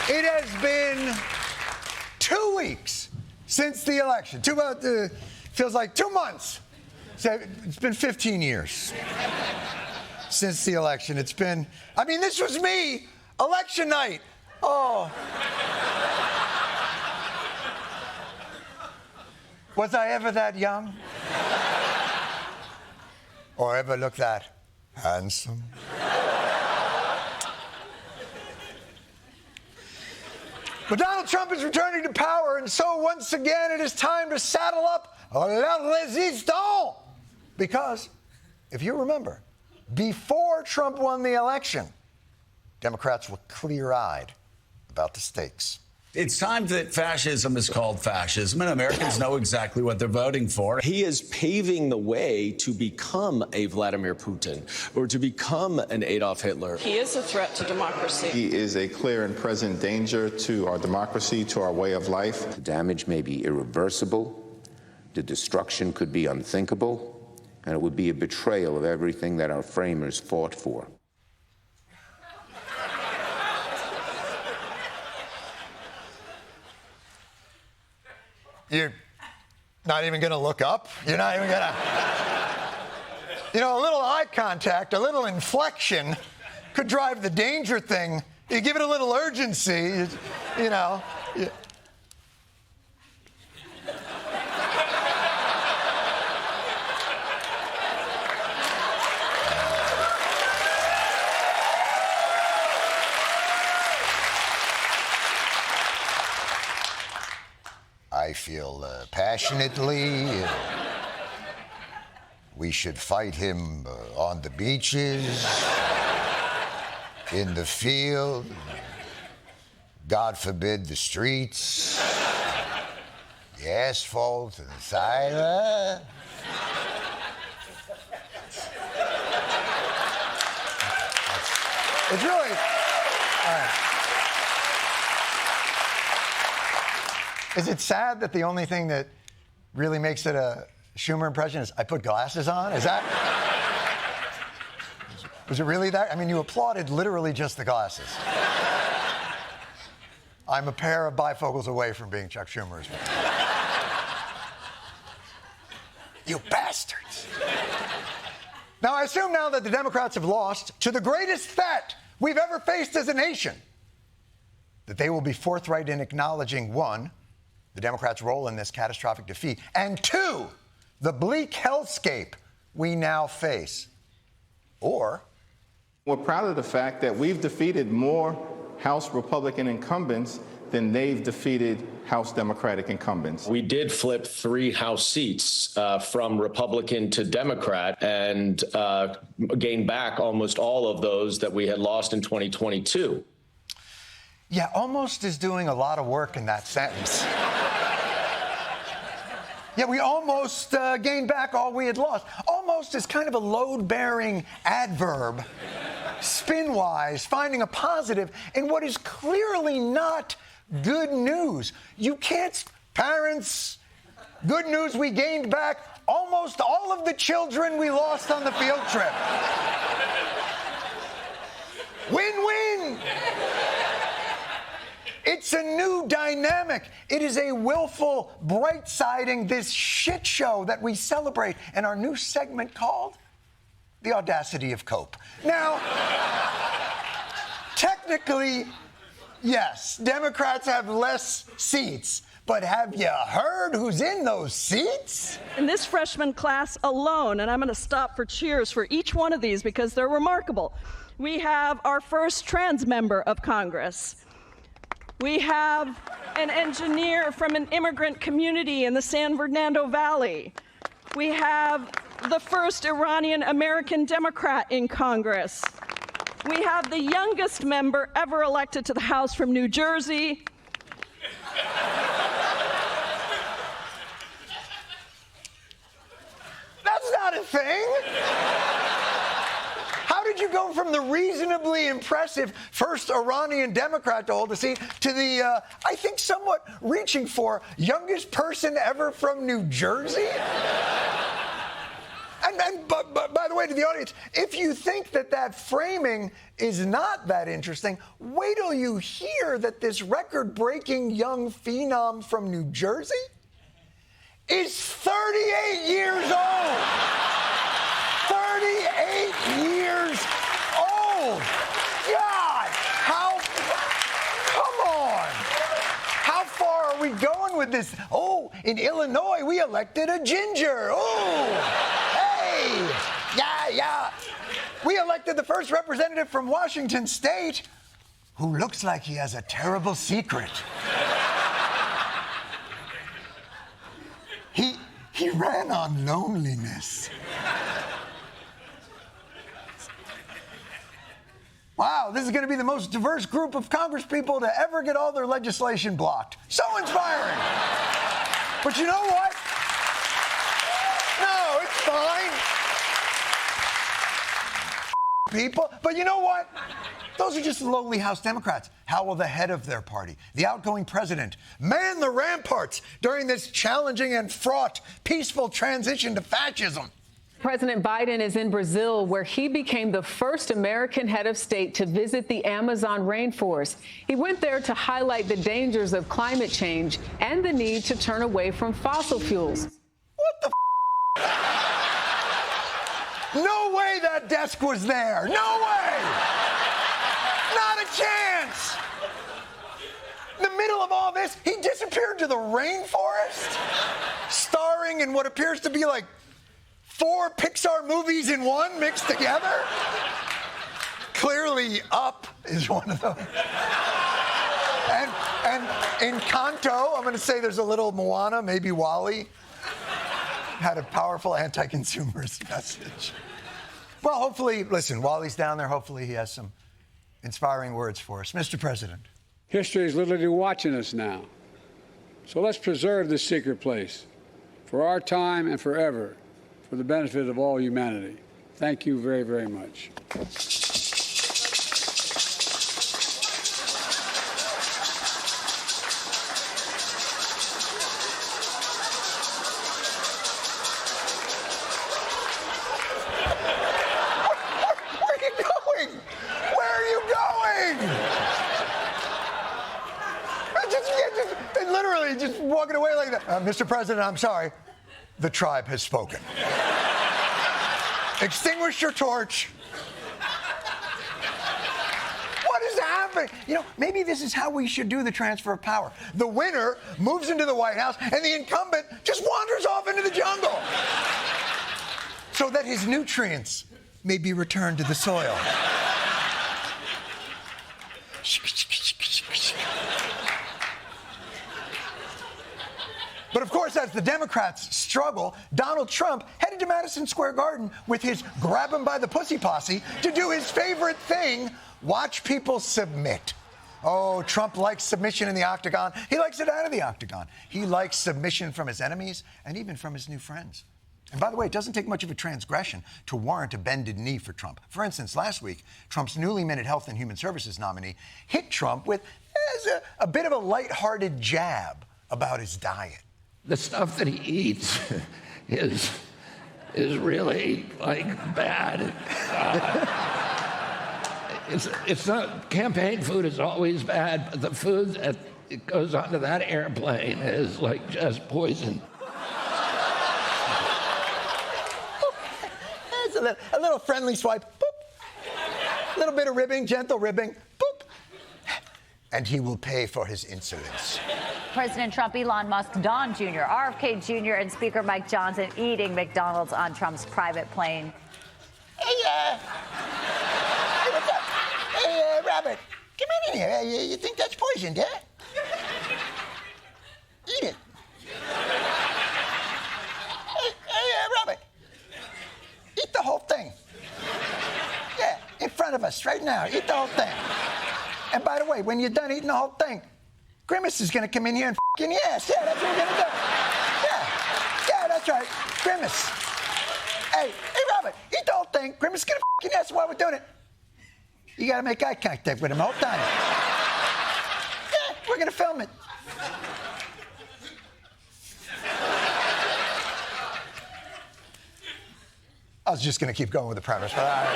It has been 2 weeks since the election. Feels like 2 months. It's been 15 years since the election. This was me, election night. Oh. Was I ever that young? Or ever look that handsome? But Donald Trump is returning to power, and so once again it is time to saddle up la résistance. Because, if you remember, before Trump won the election, Democrats were clear-eyed about the stakes. It's time that fascism is called fascism, and Americans know exactly what they're voting for. He is paving the way to become a Vladimir Putin or to become an Adolf Hitler. He is a threat to democracy. He is a clear and present danger to our democracy, to our way of life. The damage may be irreversible, the destruction could be unthinkable, and it would be a betrayal of everything that our framers fought for. You're not even going to look up? You're not even going to... a little eye contact, a little inflection could drive the danger thing. You give it a little urgency, I feel passionately we should fight him on the beaches, in the field, God forbid the streets, the asphalt, and the sidewalk. It's really... Is it sad that the only thing that really makes it a Schumer impression is I put glasses on? Is that... Was it really that? I mean, you applauded literally just the glasses. I'm a pair of bifocals away from being Chuck Schumer's. You bastards. Now, I assume now that the Democrats have lost to the greatest threat we've ever faced as a nation, that they will be forthright in acknowledging, one, the Democrats' role in this catastrophic defeat, and two, the bleak hellscape we now face. Or... We're proud of the fact that we've defeated more House Republican incumbents than they've defeated House Democratic incumbents. We did flip 3 House seats from Republican to Democrat and gained back almost all of those that we had lost in 2022. Yeah, almost is doing a lot of work in that sentence. Yeah, we almost gained back all we had lost. Almost is kind of a load-bearing adverb, spin-wise, finding a positive in what is clearly not good news. You can't... Parents, good news, we gained back almost all of the children we lost on the field trip. Win-win! It's a new dynamic. It is a willful bright-siding this shit show that we celebrate in our new segment called The Audacity of Cope. Now, technically, yes, Democrats have less seats, but have you heard who's in those seats? In this freshman class alone, and I'm going to stop for cheers for each one of these because they're remarkable, we have our first trans member of Congress. We have an engineer from an immigrant community in the San Fernando Valley. We have the first Iranian-American Democrat in Congress. We have the youngest member ever elected to the House from New Jersey. That's not a thing. How did you go from the reasonably impressive first Iranian Democrat to hold a seat to the, I think, somewhat reaching for youngest person ever from New Jersey? And But by the way, to the audience, if you think that framing is not that interesting, wait till you hear that this record-breaking young phenom from New Jersey is 38 years old. 38 years old. God, come on. How far are we going with this? Oh, in Illinois, we elected a ginger. Oh, hey, yeah. We elected the first representative from Washington State who looks like he has a terrible secret. He ran on loneliness. Wow, this is going to be the most diverse group of congresspeople to ever get all their legislation blocked. So inspiring. But you know what? No, it's fine. People. But you know what? Those are just lowly House Democrats. How will the head of their party, the outgoing president, man the ramparts during this challenging and fraught, peaceful transition to fascism? President Biden is in Brazil, where he became the first American head of state to visit the Amazon rainforest. He went there to highlight the dangers of climate change and the need to turn away from fossil fuels. What the No way that desk was there. No way. Not a chance. In the middle of all this, he disappeared to the rainforest, starring in what appears to be like 4 Pixar movies in one mixed together. Clearly, Up is one of them. And Encanto, I'm going to say there's a little Moana, maybe Wall-E, had a powerful anti-consumerist message. Well, hopefully, listen, Wall-E's down there. Hopefully he has some inspiring words for us. Mr. President. History is literally watching us now. So let's preserve this secret place for our time and forever, for the benefit of all humanity. Thank you very, very much. Just walking away like that. Mr. President, I'm sorry. The tribe has spoken. Extinguish your torch. What is happening? You know, maybe this is how we should do the transfer of power. The winner moves into the White House, and the incumbent just wanders off into the jungle so that his nutrients may be returned to the soil. But of course, as the Democrats struggle, Donald Trump headed to Madison Square Garden with his grab him by the pussy posse to do his favorite thing, watch people submit. Oh, Trump likes submission in the octagon. He likes it out of the octagon. He likes submission from his enemies and even from his new friends. And by the way, it doesn't take much of a transgression to warrant a bended knee for Trump. For instance, last week, Trump's newly minted Health and Human Services nominee hit Trump with a bit of a lighthearted jab about his diet. The stuff that he eats is really like bad. It's not, campaign food is always bad, but the food that it goes onto that airplane is like just poison. It's a little friendly swipe, boop. A little bit of ribbing, gentle ribbing, boop. And he will pay for his insolence. President Trump, Elon Musk, Don Jr., RFK Jr., and Speaker Mike Johnson eating McDonald's on Trump's private plane. Hey, what's up? Hey, Robert, come in here. You think that's poisoned, huh? Eat it. Hey, Robert, eat the whole thing. Yeah, in front of us right now. Eat the whole thing. And by the way, when you're done eating the whole thing, Grimace is going to come in here and f***ing yes. Yeah, that's what we're going to do. Yeah, that's right. Grimace. Hey, Robert, eat the whole thing. Grimace is going to f***ing yes while we're doing it. You got to make eye contact with him the whole time. Yeah, we're going to film it. I was just going to keep going with the premise. But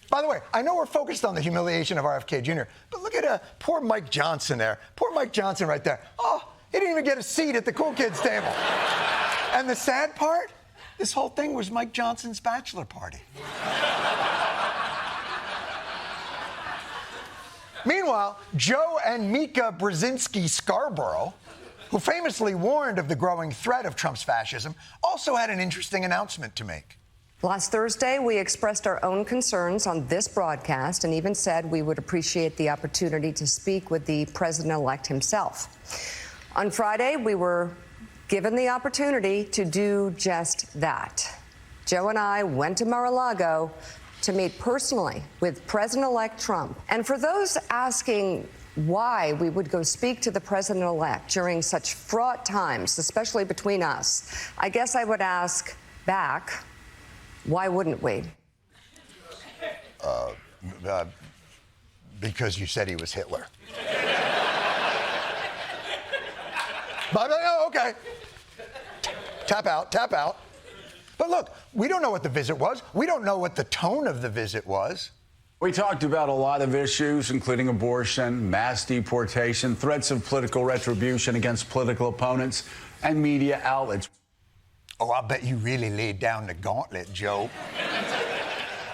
by the way, I know we're focused on the humiliation of RFK Jr., but look at poor Mike Johnson there. Poor Mike Johnson right there. Oh, he didn't even get a seat at the cool kids table. And the sad part, this whole thing was Mike Johnson's bachelor party. Meanwhile, Joe and Mika Brzezinski Scarborough, who famously warned of the growing threat of Trump's fascism, also had an interesting announcement to make. Last Thursday, we expressed our own concerns on this broadcast and even said we would appreciate the opportunity to speak with the president-elect himself. On Friday, we were given the opportunity to do just that. Joe and I went to Mar-a-Lago to meet personally with President-elect Trump. And for those asking why we would go speak to the president-elect during such fraught times, especially between us, I guess I would ask back, why wouldn't we? Because you said he was Hitler. But, okay. Tap out. But look, we don't know what the visit was. We don't know what the tone of the visit was. We talked about a lot of issues, including abortion, mass deportation, threats of political retribution against political opponents, and media outlets. Oh, I bet you really laid down the gauntlet, Joe.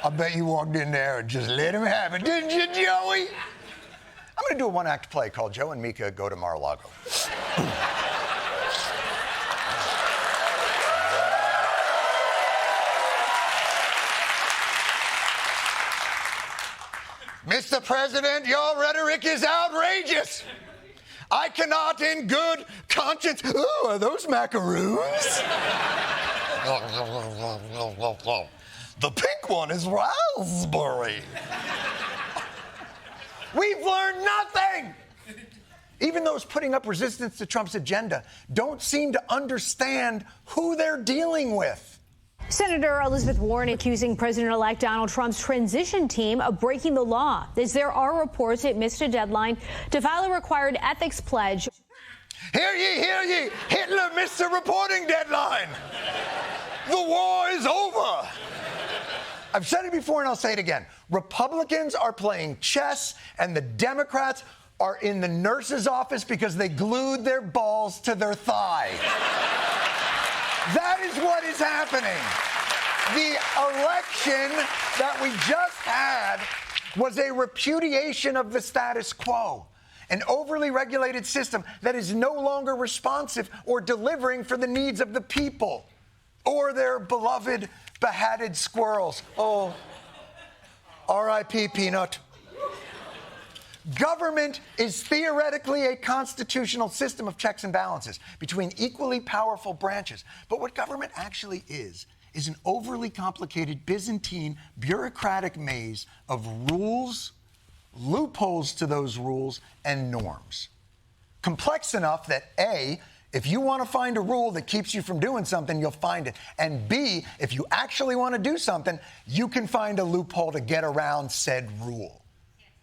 I bet you walked in there and just let him have it, didn't you, Joey? I'm going to do a one-act play called Joe and Mika Go to Mar-a-Lago. Mr. President, your rhetoric is outrageous. I cannot in good conscience... Ooh, are those macaroons? The pink one is raspberry. We've learned nothing. Even those putting up resistance to Trump's agenda don't seem to understand who they're dealing with. Senator Elizabeth Warren accusing President-elect Donald Trump's transition team of breaking the law, as there are reports it missed a deadline to file a required ethics pledge. Hear ye, Hitler missed the reporting deadline. The war is over. I've said it before and I'll say it again. Republicans are playing chess and the Democrats are in the nurse's office because they glued their balls to their thigh. That is what is happening. The election that we just had was a repudiation of the status quo, an overly regulated system that is no longer responsive or delivering for the needs of the people or their beloved behatted squirrels. Oh, R.I.P. Peanut. Government is theoretically a constitutional system of checks and balances between equally powerful branches. But what government actually is an overly complicated Byzantine bureaucratic maze of rules, loopholes to those rules, and norms. Complex enough that A, if you want to find a rule that keeps you from doing something, you'll find it. And B, if you actually want to do something, you can find a loophole to get around said rule.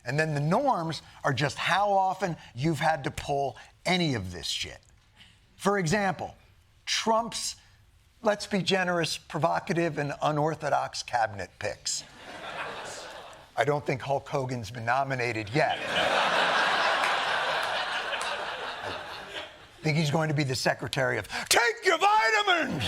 And then the norms are just how often you've had to pull any of this shit. For example, Trump's, let's be generous, provocative and unorthodox cabinet picks. I don't think Hulk Hogan's been nominated yet. I think he's going to be the secretary of Take Your Vitamins!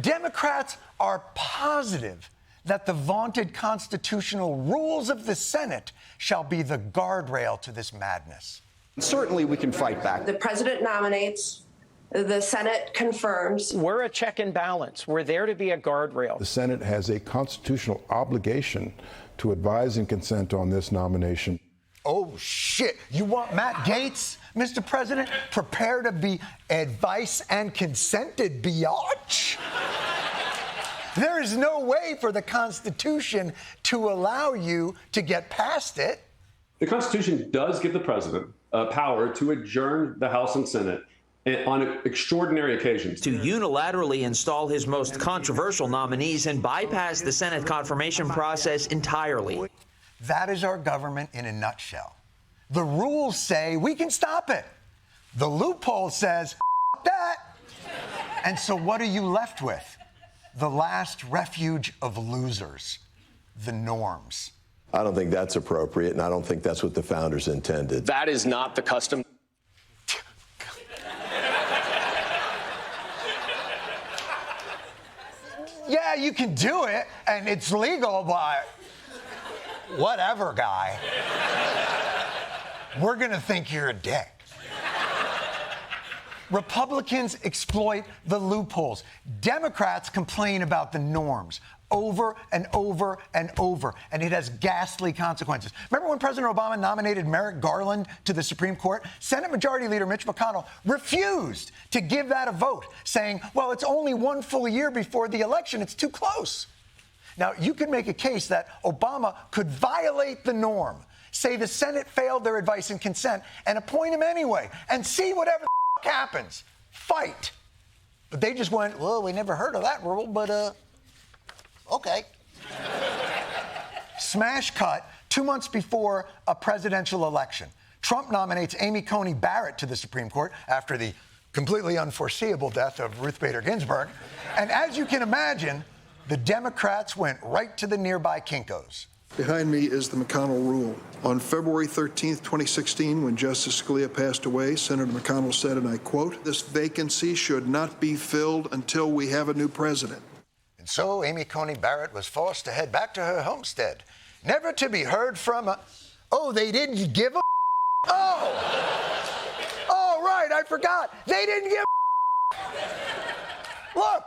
Democrats are positive that the vaunted constitutional rules of the Senate shall be the guardrail to this madness. Certainly we can fight back. The president nominates, the Senate confirms. We're a check and balance. We're there to be a guardrail. The Senate has a constitutional obligation to advise and consent on this nomination. Oh, shit. You want Matt Gaetz, Mr. President? Prepare to be advice and consented, biatch. There is no way for the Constitution to allow you to get past it. The Constitution does give the president power to adjourn the House and Senate on extraordinary occasions. To unilaterally install his most controversial nominees and bypass the Senate confirmation process entirely. That is our government in a nutshell. The rules say we can stop it. The loophole says, that. And so what are you left with? The last refuge of losers, the norms. I don't think that's appropriate, and I don't think that's what the founders intended. That is not the custom. Yeah, you can do it, and it's legal, but whatever, guy. We're going to think you're a dick. Republicans exploit the loopholes. Democrats complain about the norms over and over and over, and it has ghastly consequences. Remember when President Obama nominated Merrick Garland to the Supreme Court? Senate Majority Leader Mitch McConnell refused to give that a vote, saying, well, it's only one full year before the election. It's too close. Now, you could make a case that Obama could violate the norm, say the Senate failed their advice and consent, and appoint him anyway, and see whatever the happens. Fight. But they just went, well, we never heard of that rule, but, okay. Smash cut 2 months before a presidential election. Trump nominates Amy Coney Barrett to the Supreme Court after the completely unforeseeable death of Ruth Bader Ginsburg. And as you can imagine, the Democrats went right to the nearby Kinkos. Behind me is the McConnell Rule. On February 13th, 2016, when Justice Scalia passed away, Senator McConnell said, and I quote, "This vacancy should not be filled until we have a new president." And so Amy Coney Barrett was forced to head back to her homestead, never to be heard from a... Oh, they didn't give a... Oh, right, I forgot. They didn't give a... Look.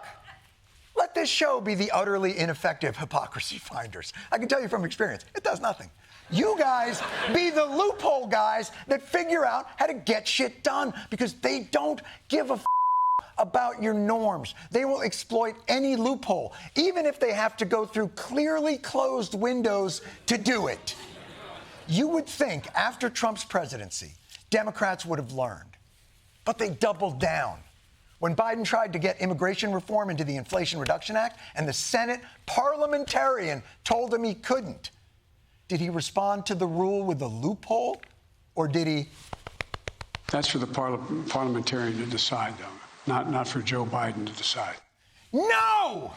Let this show be the utterly ineffective hypocrisy finders. I can tell you from experience, it does nothing. You guys be the loophole guys that figure out how to get shit done because they don't give a about your norms. They will exploit any loophole, even if they have to go through clearly closed windows to do it. You would think after Trump's presidency, Democrats would have learned, but they doubled down. When Biden tried to get immigration reform into the Inflation Reduction Act and the Senate parliamentarian told him he couldn't, did he respond to the rule with a loophole, or did he? That's for the parliamentarian to decide, though, not for Joe Biden to decide. No!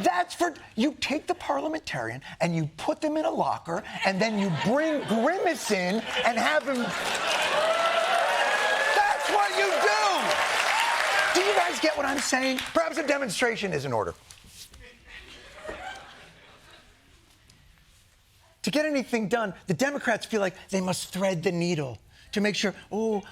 That's for... You take the parliamentarian and you put them in a locker and then you bring Grimace in and have him... That's what you do! Do you guys get what I'm saying? Perhaps a demonstration is in order. To get anything done, the Democrats feel like they must thread the needle to make sure,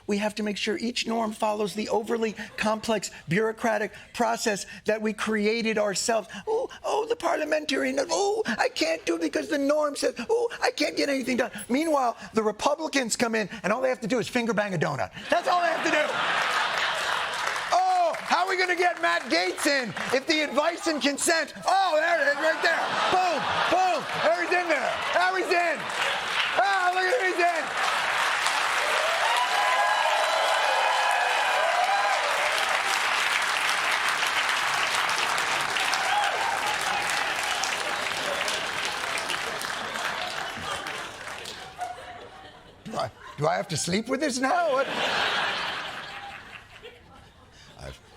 we have to make sure each norm follows the overly complex bureaucratic process that we created ourselves. The parliamentarian, I can't do it because the norm says, I can't get anything done. Meanwhile, the Republicans come in and all they have to do is finger bang a donut. That's all they have to do. How are we going to get Matt Gaetz in if the advice and consent? Oh, there it is, right there. Boom, boom. There he's in there. There he's in. Look at him, he's in. Do I have to sleep with this now? What?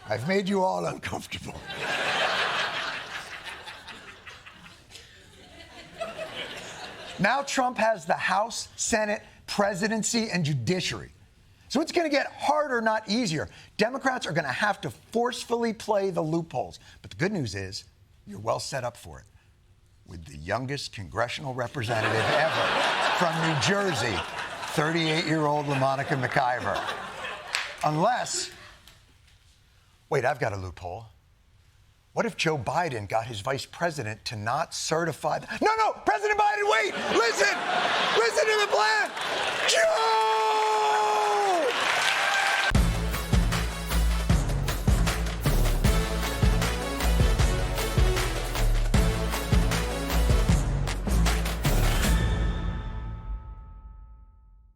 I've made you all uncomfortable. Now Trump has the House, Senate, presidency, and judiciary. So it's going to get harder, not easier. Democrats are going to have to forcefully play the loopholes. But the good news is, you're well set up for it. With the youngest congressional representative ever from New Jersey, 38-year-old LaMonica McIver. Unless... Wait, I've got a loophole. What if Joe Biden got his vice president to not certify... No, President Biden, wait!